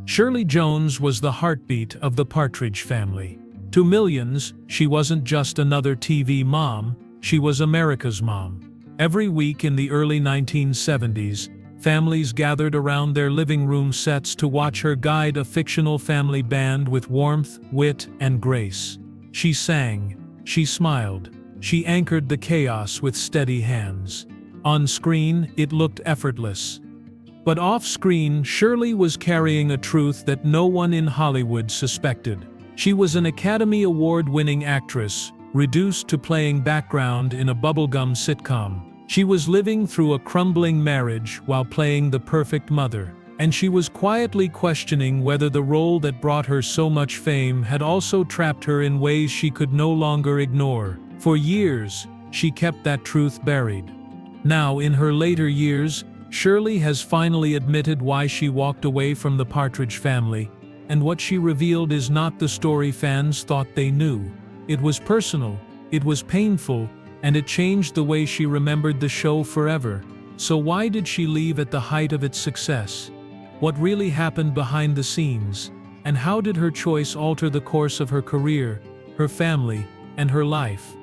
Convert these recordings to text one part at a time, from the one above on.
Shirley Jones was the heartbeat of the Partridge Family. To millions, she wasn't just another TV mom, she was America's mom. Every week in the early 1970s, families gathered around their living room sets to watch her guide a fictional family band with warmth, wit, and grace. She sang, she smiled, she anchored the chaos with steady hands. On screen, it looked effortless. But off-screen, Shirley was carrying a truth that no one in Hollywood suspected. She was an Academy Award-winning actress, reduced to playing background in a bubblegum sitcom. She was living through a crumbling marriage while playing the perfect mother. And she was quietly questioning whether the role that brought her so much fame had also trapped her in ways she could no longer ignore. For years, she kept that truth buried. Now, in her later years, Shirley has finally admitted why she walked away from the Partridge Family, and what she revealed is not the story fans thought they knew. It was personal, it was painful, and it changed the way she remembered the show forever. So why did she leave at the height of its success? What really happened behind the scenes? And how did her choice alter the course of her career, her family, and her life?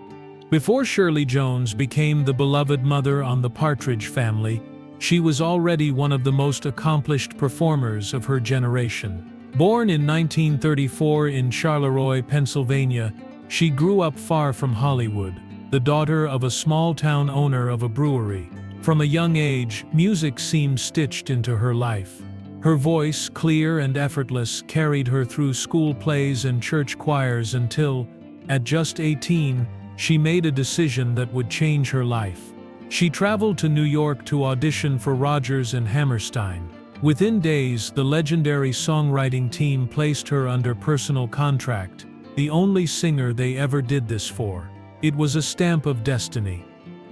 Before Shirley Jones became the beloved mother on the Partridge Family, she was already one of the most accomplished performers of her generation. Born in 1934 in Charleroi, Pennsylvania, she grew up far from Hollywood, the daughter of a small-town owner of a brewery. From a young age, music seemed stitched into her life. Her voice, clear and effortless, carried her through school plays and church choirs until, at just 18, she made a decision that would change her life. She traveled to New York to audition for Rodgers and Hammerstein. Within days, the legendary songwriting team placed her under personal contract, the only singer they ever did this for. It was a stamp of destiny.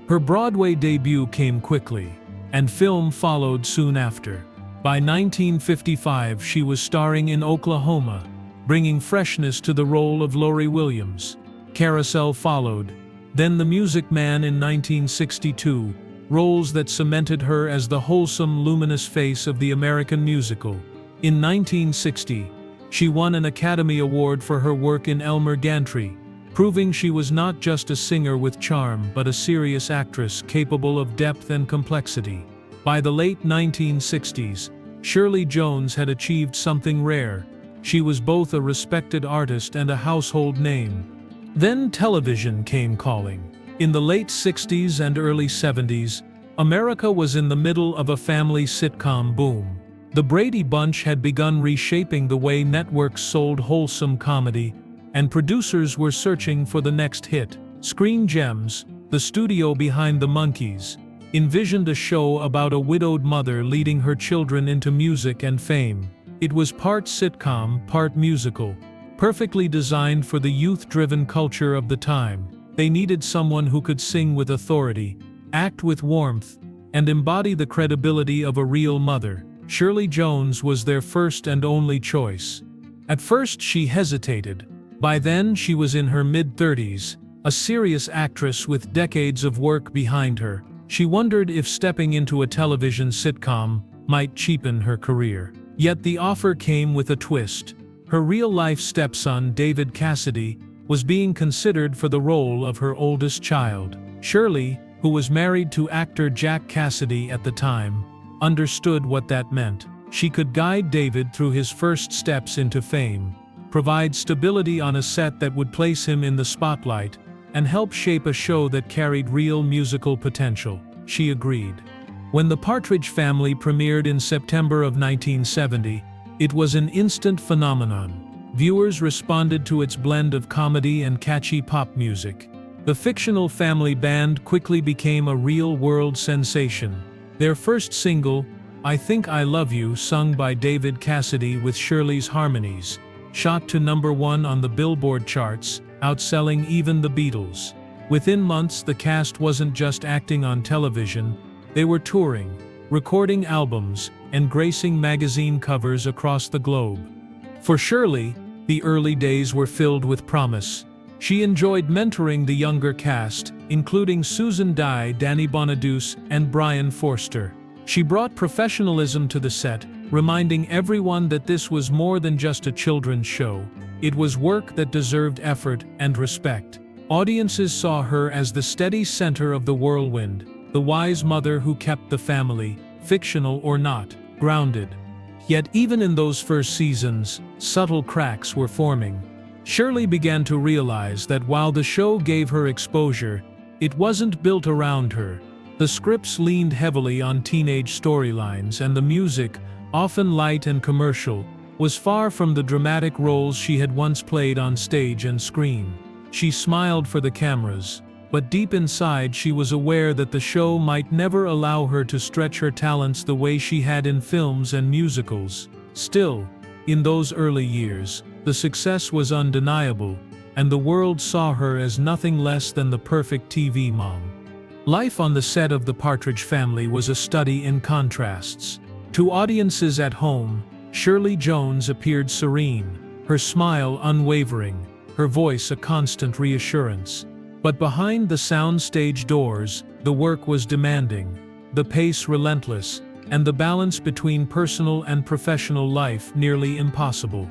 Her Broadway debut came quickly, and film followed soon after. By 1955, she was starring in Oklahoma, bringing freshness to the role of Lori Williams. Carousel followed, then The Music Man in 1962, roles that cemented her as the wholesome, luminous face of the American musical. In 1960, she won an Academy Award for her work in Elmer Gantry, proving she was not just a singer with charm but a serious actress capable of depth and complexity. By the late 1960s, Shirley Jones had achieved something rare. She was both a respected artist and a household name. Then television came calling. In the late 60s and early 70s, America was in the middle of a family sitcom boom. The Brady Bunch had begun reshaping the way networks sold wholesome comedy, and producers were searching for the next hit. Screen Gems, the studio behind The Monkees, envisioned a show about a widowed mother leading her children into music and fame. It was part sitcom, part musical, perfectly designed for the youth-driven culture of the time. They needed someone who could sing with authority, act with warmth, and embody the credibility of a real mother. Shirley Jones was their first and only choice. At first she hesitated. By then she was in her mid-30s, a serious actress with decades of work behind her. She wondered if stepping into a television sitcom might cheapen her career. Yet the offer came with a twist. Her real-life stepson, David Cassidy, was being considered for the role of her oldest child. Shirley, who was married to actor Jack Cassidy at the time, understood what that meant. She could guide David through his first steps into fame, provide stability on a set that would place him in the spotlight, and help shape a show that carried real musical potential. She agreed. When The Partridge Family premiered in September of 1970, it was an instant phenomenon. Viewers responded to its blend of comedy and catchy pop music. The fictional family band quickly became a real-world sensation. Their first single, I Think I Love You, sung by David Cassidy with Shirley's harmonies, shot to #1 on the Billboard charts, outselling even the Beatles. Within months, the cast wasn't just acting on television, they were touring, recording albums, and gracing magazine covers across the globe. For Shirley, the early days were filled with promise. She enjoyed mentoring the younger cast, including Susan Dye, Danny Bonaduce, and Brian Forster. She brought professionalism to the set, reminding everyone that this was more than just a children's show. It was work that deserved effort and respect. Audiences saw her as the steady center of the whirlwind, the wise mother who kept the family, fictional or not, grounded. Yet even in those first seasons, subtle cracks were forming. Shirley began to realize that while the show gave her exposure, it wasn't built around her. The scripts leaned heavily on teenage storylines, and the music, often light and commercial, was far from the dramatic roles she had once played on stage and screen. She smiled for the cameras, but deep inside she was aware that the show might never allow her to stretch her talents the way she had in films and musicals. Still, in those early years, the success was undeniable, and the world saw her as nothing less than the perfect TV mom. Life on the set of The Partridge Family was a study in contrasts. To audiences at home, Shirley Jones appeared serene, her smile unwavering, her voice a constant reassurance. But behind the soundstage doors, the work was demanding, the pace relentless, and the balance between personal and professional life nearly impossible.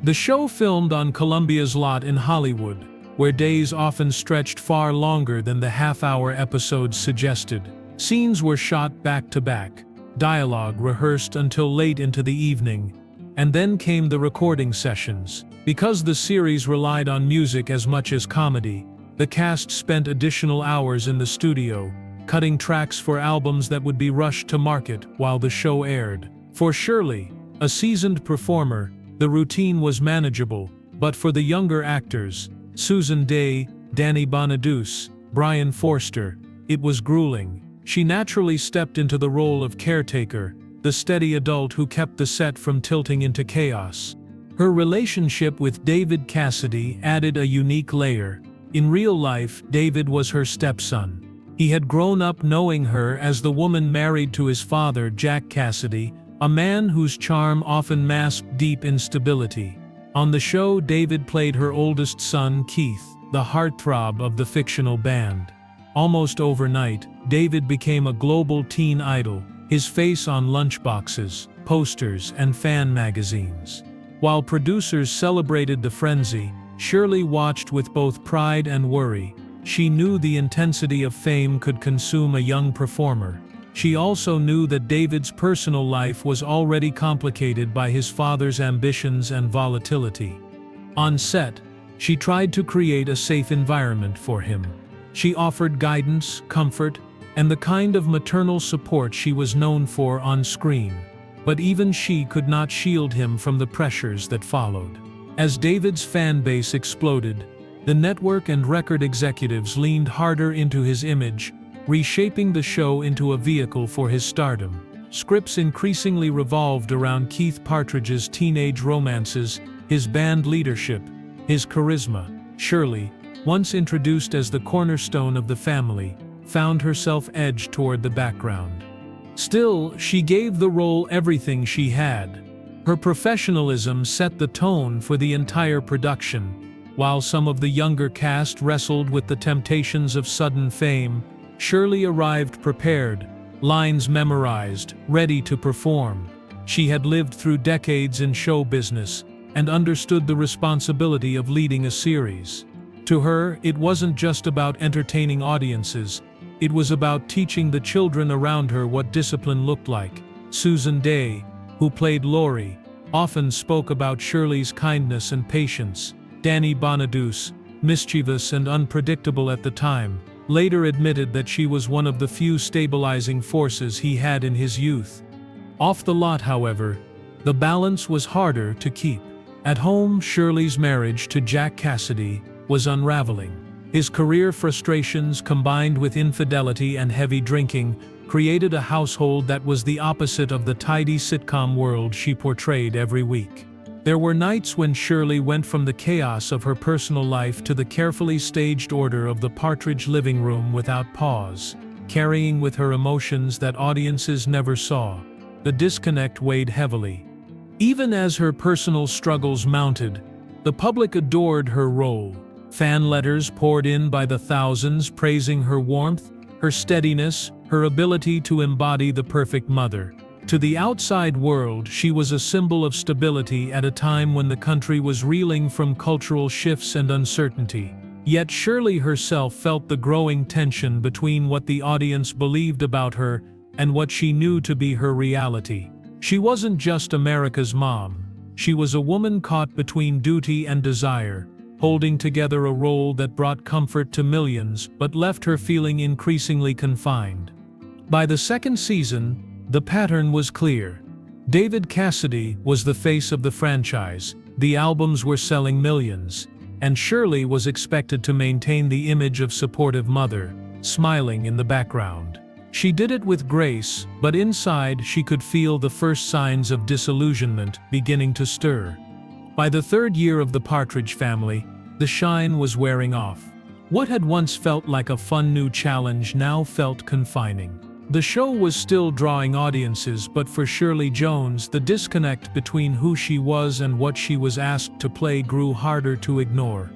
The show filmed on Columbia's lot in Hollywood, where days often stretched far longer than the half-hour episodes suggested. Scenes were shot back-to-back, dialogue rehearsed until late into the evening, and then came the recording sessions. Because the series relied on music as much as comedy, the cast spent additional hours in the studio, cutting tracks for albums that would be rushed to market while the show aired. For Shirley, a seasoned performer, the routine was manageable, but for the younger actors, Susan Dey, Danny Bonaduce, Brian Forster, it was grueling. She naturally stepped into the role of caretaker, the steady adult who kept the set from tilting into chaos. Her relationship with David Cassidy added a unique layer. In real life, David was her stepson. He had grown up knowing her as the woman married to his father, Jack Cassidy, a man whose charm often masked deep instability. On the show, David played her oldest son, Keith, the heartthrob of the fictional band. Almost overnight, David became a global teen idol, his face on lunchboxes, posters, and fan magazines. While producers celebrated the frenzy, Shirley watched with both pride and worry. She knew the intensity of fame could consume a young performer. She also knew that David's personal life was already complicated by his father's ambitions and volatility. On set, she tried to create a safe environment for him. She offered guidance, comfort, and the kind of maternal support she was known for on screen. But even she could not shield him from the pressures that followed. As David's fan base exploded, the network and record executives leaned harder into his image, reshaping the show into a vehicle for his stardom. Scripts increasingly revolved around Keith Partridge's teenage romances, his band leadership, his charisma. Shirley, once introduced as the cornerstone of the family, found herself edged toward the background. Still, she gave the role everything she had. Her professionalism set the tone for the entire production. While some of the younger cast wrestled with the temptations of sudden fame, Shirley arrived prepared, lines memorized, ready to perform. She had lived through decades in show business and understood the responsibility of leading a series. To her, it wasn't just about entertaining audiences, it was about teaching the children around her what discipline looked like. Susan Dey, who played Laurie, often spoke about Shirley's kindness and patience. Danny Bonaduce, mischievous and unpredictable at the time, later admitted that she was one of the few stabilizing forces he had in his youth. Off the lot, however, the balance was harder to keep. At home, Shirley's marriage to Jack Cassidy was unraveling. His career frustrations combined with infidelity and heavy drinking created a household that was the opposite of the tidy sitcom world she portrayed every week. There were nights when Shirley went from the chaos of her personal life to the carefully staged order of the Partridge living room without pause, carrying with her emotions that audiences never saw. The disconnect weighed heavily. Even as her personal struggles mounted, the public adored her role. Fan letters poured in by the thousands praising her warmth, her steadiness, her ability to embody the perfect mother. To the outside world, she was a symbol of stability at a time when the country was reeling from cultural shifts and uncertainty. Yet Shirley herself felt the growing tension between what the audience believed about her and what she knew to be her reality. She wasn't just America's mom. She was a woman caught between duty and desire, holding together a role that brought comfort to millions but left her feeling increasingly confined. By the second season, the pattern was clear. David Cassidy was the face of the franchise, the albums were selling millions, and Shirley was expected to maintain the image of supportive mother, smiling in the background. She did it with grace, but inside she could feel the first signs of disillusionment beginning to stir. By the third year of the Partridge Family, the shine was wearing off. What had once felt like a fun new challenge now felt confining. The show was still drawing audiences, but for Shirley Jones, the disconnect between who she was and what she was asked to play grew harder to ignore.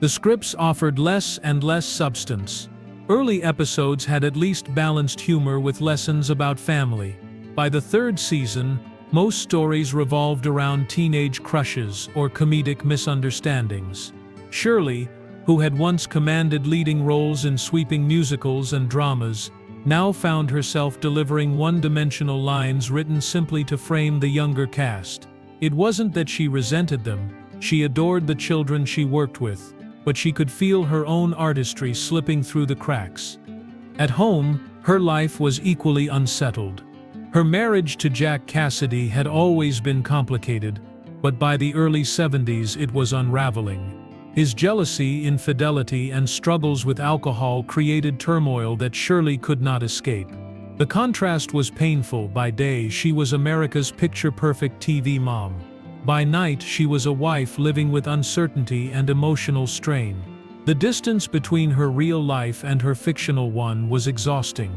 The scripts offered less and less substance. Early episodes had at least balanced humor with lessons about family. By the third season, most stories revolved around teenage crushes or comedic misunderstandings. Shirley, who had once commanded leading roles in sweeping musicals and dramas, now found herself delivering one-dimensional lines written simply to frame the younger cast. It wasn't that she resented them, she adored the children she worked with, but she could feel her own artistry slipping through the cracks. At home, her life was equally unsettled. Her marriage to Jack Cassidy had always been complicated, but by the early 70s it was unraveling. His jealousy, infidelity, and struggles with alcohol created turmoil that Shirley could not escape. The contrast was painful. By day, she was America's picture-perfect TV mom. By night, she was a wife living with uncertainty and emotional strain. The distance between her real life and her fictional one was exhausting.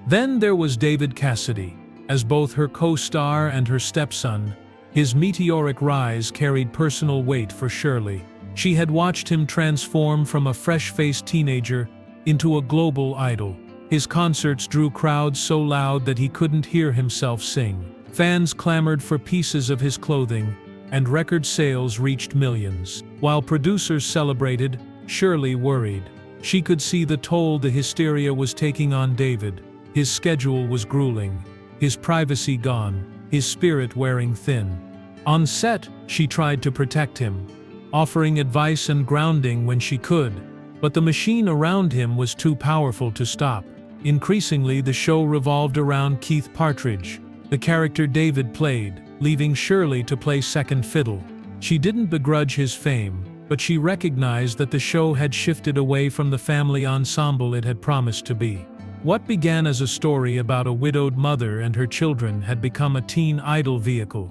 Then there was David Cassidy. As both her co-star and her stepson, his meteoric rise carried personal weight for Shirley. She had watched him transform from a fresh-faced teenager into a global idol. His concerts drew crowds so loud that he couldn't hear himself sing. Fans clamored for pieces of his clothing, and record sales reached millions. While producers celebrated, Shirley worried. She could see the toll the hysteria was taking on David. His schedule was grueling, his privacy gone, his spirit wearing thin. On set, she tried to protect him, offering advice and grounding when she could, but the machine around him was too powerful to stop. Increasingly, the show revolved around Keith Partridge, the character David played, leaving Shirley to play second fiddle. She didn't begrudge his fame, but she recognized that the show had shifted away from the family ensemble it had promised to be. What began as a story about a widowed mother and her children had become a teen idol vehicle.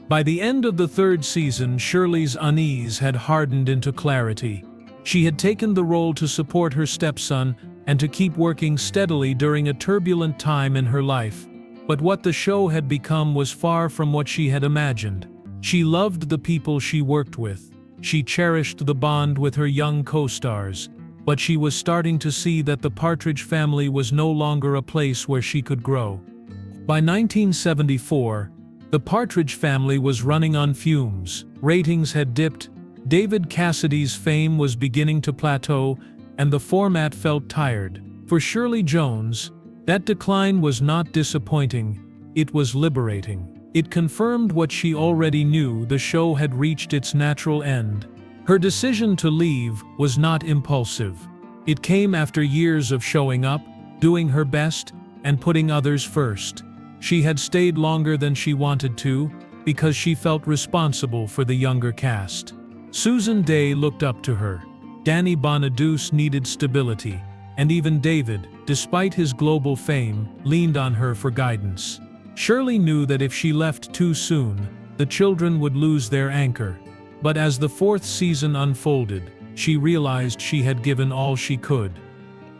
By the end of the third season, Shirley's unease had hardened into clarity. She had taken the role to support her stepson and to keep working steadily during a turbulent time in her life. But what the show had become was far from what she had imagined. She loved the people she worked with. She cherished the bond with her young co-stars. But she was starting to see that the Partridge Family was no longer a place where she could grow. By 1974, the Partridge Family was running on fumes. Ratings had dipped, David Cassidy's fame was beginning to plateau, and the format felt tired. For Shirley Jones, that decline was not disappointing, it was liberating. It confirmed what she already knew: the show had reached its natural end. Her decision to leave was not impulsive. It came after years of showing up, doing her best, and putting others first. She had stayed longer than she wanted to, because she felt responsible for the younger cast. Susan Dey looked up to her. Danny Bonaduce needed stability, and even David, despite his global fame, leaned on her for guidance. Shirley knew that if she left too soon, the children would lose their anchor. But as the fourth season unfolded, she realized she had given all she could.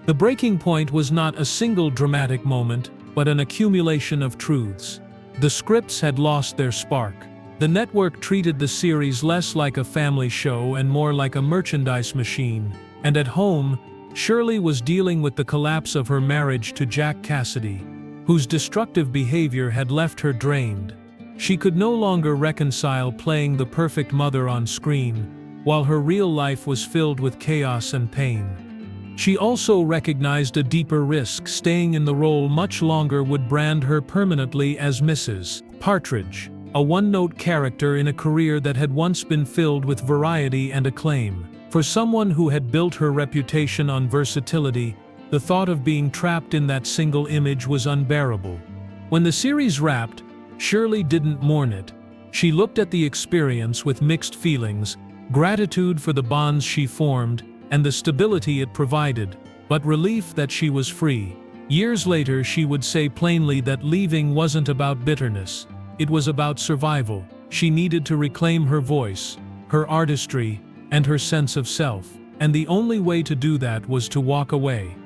The breaking point was not a single dramatic moment, but an accumulation of truths. The scripts had lost their spark. The network treated the series less like a family show and more like a merchandise machine. And at home, Shirley was dealing with the collapse of her marriage to Jack Cassidy, whose destructive behavior had left her drained. She could no longer reconcile playing the perfect mother on screen, while her real life was filled with chaos and pain. She also recognized a deeper risk: staying in the role much longer would brand her permanently as Mrs. Partridge, a one-note character in a career that had once been filled with variety and acclaim. For someone who had built her reputation on versatility, the thought of being trapped in that single image was unbearable. When the series wrapped, Shirley didn't mourn it. She looked at the experience with mixed feelings: gratitude for the bonds she formed and the stability it provided, but relief that she was free. Years later, she would say plainly that leaving wasn't about bitterness. It was about survival. She needed to reclaim her voice, her artistry, and her sense of self, and the only way to do that was to walk away.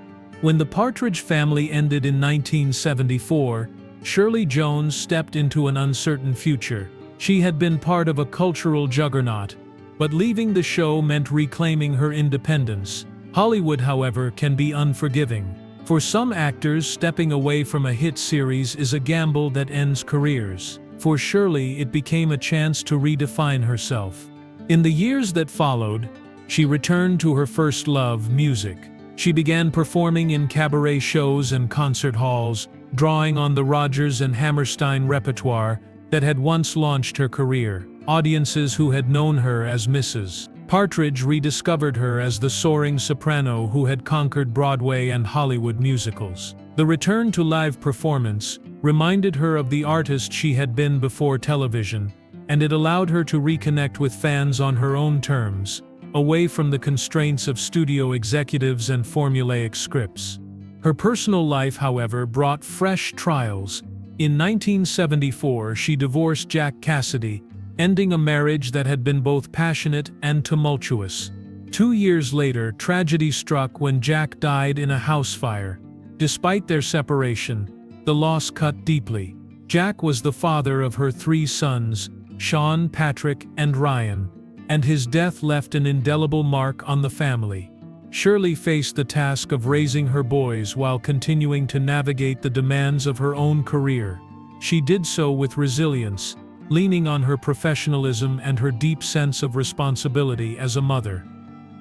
When the Partridge Family ended in 1974, Shirley Jones stepped into an uncertain future. She had been part of a cultural juggernaut, but leaving the show meant reclaiming her independence. Hollywood, however, can be unforgiving. For some actors, stepping away from a hit series is a gamble that ends careers. For Shirley, it became a chance to redefine herself. In the years that followed, she returned to her first love, music. She began performing in cabaret shows and concert halls, drawing on the Rodgers and Hammerstein repertoire that had once launched her career. Audiences who had known her as Mrs. Partridge rediscovered her as the soaring soprano who had conquered Broadway and Hollywood musicals. The return to live performance reminded her of the artist she had been before television, and it allowed her to reconnect with fans on her own terms, away from the constraints of studio executives and formulaic scripts. Her personal life, however, brought fresh trials. In 1974, she divorced Jack Cassidy, ending a marriage that had been both passionate and tumultuous. 2 years later, tragedy struck when Jack died in a house fire. Despite their separation, the loss cut deeply. Jack was the father of her 3 sons, Sean, Patrick, and Ryan, and his death left an indelible mark on the family. Shirley faced the task of raising her boys while continuing to navigate the demands of her own career. She did so with resilience, leaning on her professionalism and her deep sense of responsibility as a mother.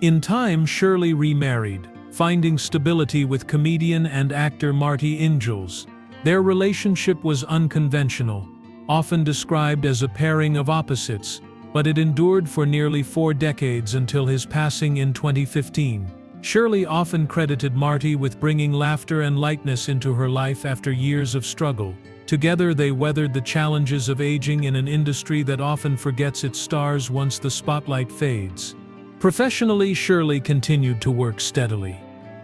In time, Shirley remarried, finding stability with comedian and actor Marty Ingalls. Their relationship was unconventional, often described as a pairing of opposites, but it endured for nearly 4 decades until his passing in 2015. Shirley often credited Marty with bringing laughter and lightness into her life after years of struggle. Together they weathered the challenges of aging in an industry that often forgets its stars once the spotlight fades. Professionally, Shirley continued to work steadily.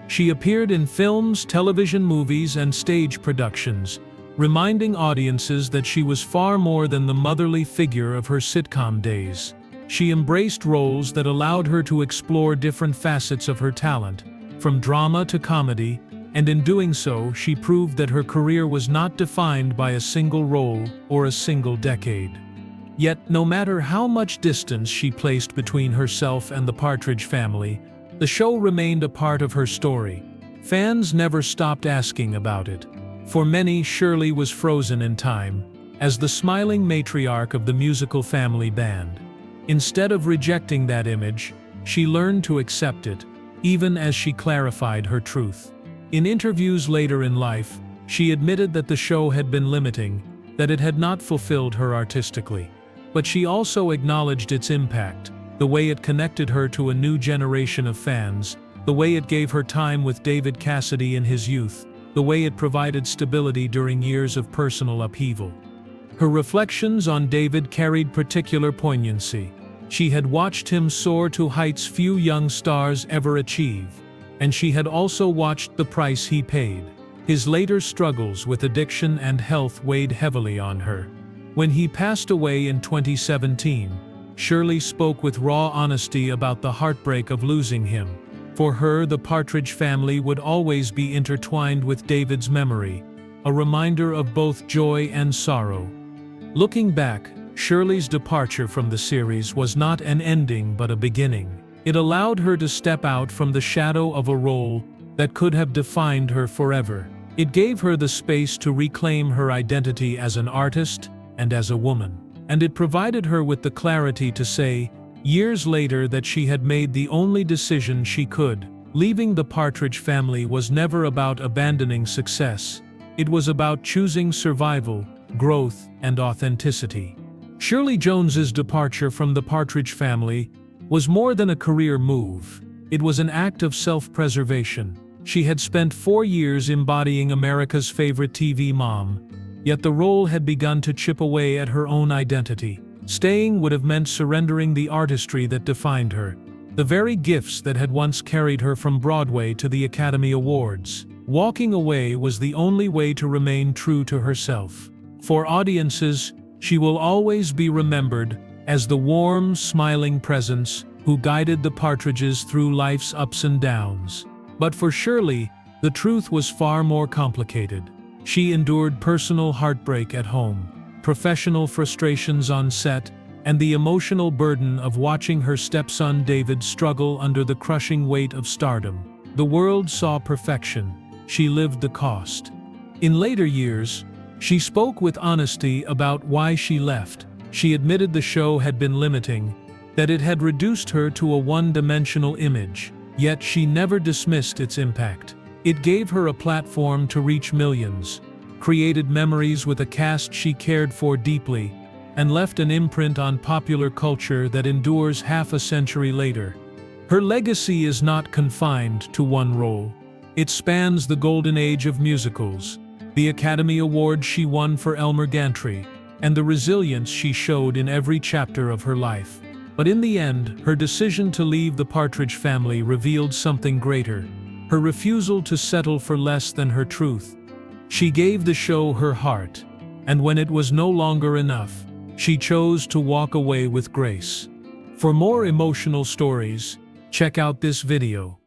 She appeared in films, television movies, and stage productions, reminding audiences that she was far more than the motherly figure of her sitcom days. She embraced roles that allowed her to explore different facets of her talent, from drama to comedy, and in doing so, she proved that her career was not defined by a single role or a single decade. Yet, no matter how much distance she placed between herself and the Partridge Family, the show remained a part of her story. Fans never stopped asking about it. For many, Shirley was frozen in time, as the smiling matriarch of the musical family band. Instead of rejecting that image, she learned to accept it, even as she clarified her truth. In interviews later in life, she admitted that the show had been limiting, that it had not fulfilled her artistically. But she also acknowledged its impact, the way it connected her to a new generation of fans, the way it gave her time with David Cassidy in his youth, the way it provided stability during years of personal upheaval. Her reflections on David carried particular poignancy. She had watched him soar to heights few young stars ever achieve, and she had also watched the price he paid. His later struggles with addiction and health weighed heavily on her. When he passed away in 2017, Shirley spoke with raw honesty about the heartbreak of losing him. For her, the Partridge Family would always be intertwined with David's memory, a reminder of both joy and sorrow. Looking back, Shirley's departure from the series was not an ending but a beginning. It allowed her to step out from the shadow of a role that could have defined her forever. It gave her the space to reclaim her identity as an artist and as a woman. And it provided her with the clarity to say, years later, that she had made the only decision she could. Leaving the Partridge Family was never about abandoning success. It was about choosing survival, growth, and authenticity. Shirley Jones's departure from the Partridge Family was more than a career move. It was an act of self-preservation. She had spent 4 years embodying America's favorite TV mom, yet the role had begun to chip away at her own identity. Staying would have meant surrendering the artistry that defined her, the very gifts that had once carried her from Broadway to the Academy Awards. Walking away was the only way to remain true to herself. For audiences, she will always be remembered as the warm, smiling presence who guided the Partridges through life's ups and downs. But for Shirley, the truth was far more complicated. She endured personal heartbreak at home, professional frustrations on set, and the emotional burden of watching her stepson David struggle under the crushing weight of stardom. The world saw perfection. She lived the cost. In later years, she spoke with honesty about why she left. She admitted the show had been limiting, that it had reduced her to a one-dimensional image, yet she never dismissed its impact. It gave her a platform to reach millions, created memories with a cast she cared for deeply, and left an imprint on popular culture that endures half a century later. Her legacy is not confined to one role. It spans the golden age of musicals, the Academy Award she won for Elmer Gantry, and the resilience she showed in every chapter of her life. But in the end, her decision to leave the Partridge Family revealed something greater: her refusal to settle for less than her truth. She gave the show her heart, and when it was no longer enough, she chose to walk away with grace. For more emotional stories, check out this video.